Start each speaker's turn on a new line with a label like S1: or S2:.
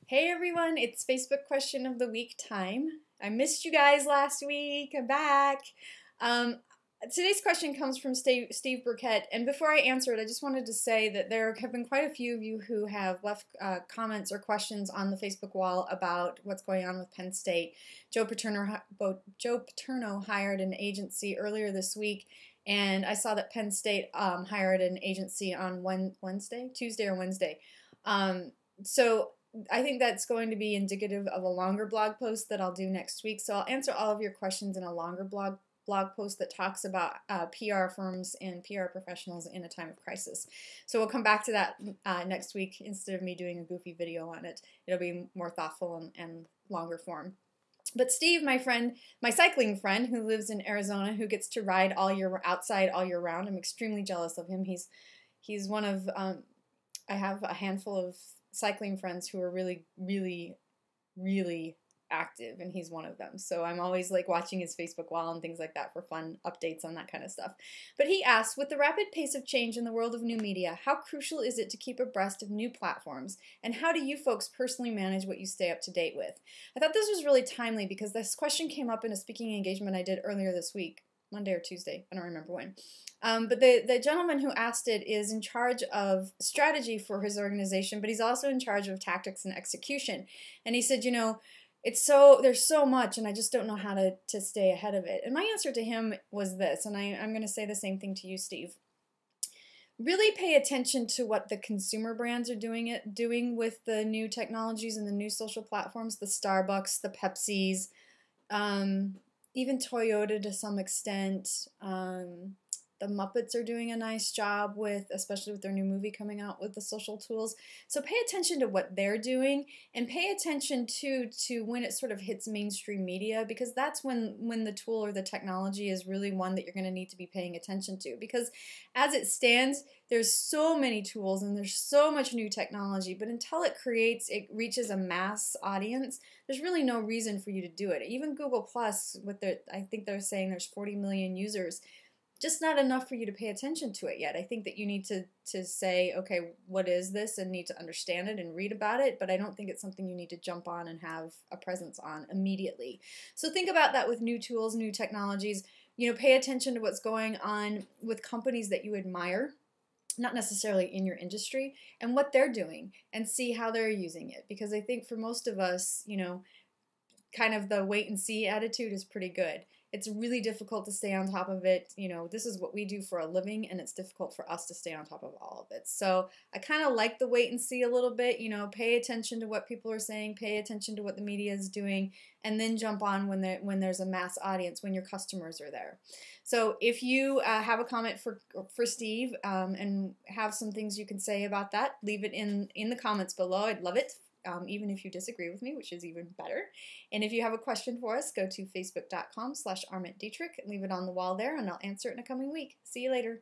S1: Hey everyone, it's Facebook question of the week time. I missed you guys last week. I'm back. Um, Today's question comes from Steve Burkett, and before I answer it, I just wanted to say that there have been quite a few of you who have left comments or questions on the Facebook wall about what's going on with Penn State. Joe Paterno hired an agency earlier this week, and I saw that Penn State hired an agency on Tuesday or Wednesday. So I think that's going to be indicative of a longer blog post that I'll do next week. So I'll answer all of your questions in a longer blog post that talks about PR firms and PR professionals in a time of crisis. So we'll come back to that next week instead of me doing a goofy video on it. It'll be more thoughtful and longer form. But Steve, my friend, my cycling friend who lives in Arizona, who gets to ride outside all year round, I'm extremely jealous of him. He's one of I have a handful of cycling friends who are really, really, really active, and he's one of them. So I'm always like watching his Facebook wall and things like that for fun updates on that kind of stuff. But he asks, with the rapid pace of change in the world of new media, how crucial is it to keep abreast of new platforms, and how do you folks personally manage what you stay up to date with? I thought this was really timely because this question came up in a speaking engagement I did earlier this week. Monday or Tuesday, I don't remember when. But the gentleman who asked it is in charge of strategy for his organization, but he's also in charge of tactics and execution. And he said, you know, there's so much, and I just don't know how to stay ahead of it. And my answer to him was this, and I'm going to say the same thing to you, Steve. Really pay attention to what the consumer brands are doing with the new technologies and the new social platforms, the Starbucks, the Pepsis, even Toyota to some extent. The Muppets are doing a nice job especially with their new movie coming out, with the social tools. So pay attention to what they're doing, and pay attention to when it sort of hits mainstream media, because that's when the tool or the technology is really one that you're going to need to be paying attention to. Because as it stands, there's so many tools and there's so much new technology, but until it reaches a mass audience, there's really no reason for you to do it. Even Google Plus, I think they're saying there's 40 million users. Just not enough for you to pay attention to it yet. I think that you need to say, okay, what is this, and need to understand it and read about it, but I don't think it's something you need to jump on and have a presence on immediately. So think about that with new tools, new technologies. You know, pay attention to what's going on with companies that you admire, not necessarily in your industry, and what they're doing, and see how they're using it. Because I think for most of us, you know, kind of the wait and see attitude is pretty good. It's really difficult to stay on top of it. You know, this is what we do for a living, and it's difficult for us to stay on top of all of it. So I kind of like the wait and see a little bit. You know, pay attention to what people are saying, pay attention to what the media is doing, and then jump on when there's a mass audience, when your customers are there. So if you have a comment for Steve and have some things you can say about that, leave it in the comments below. I'd love it. Even if you disagree with me, which is even better. And if you have a question for us, go to facebook.com/ArmandDietrich and leave it on the wall there, and I'll answer it in a coming week. See you later.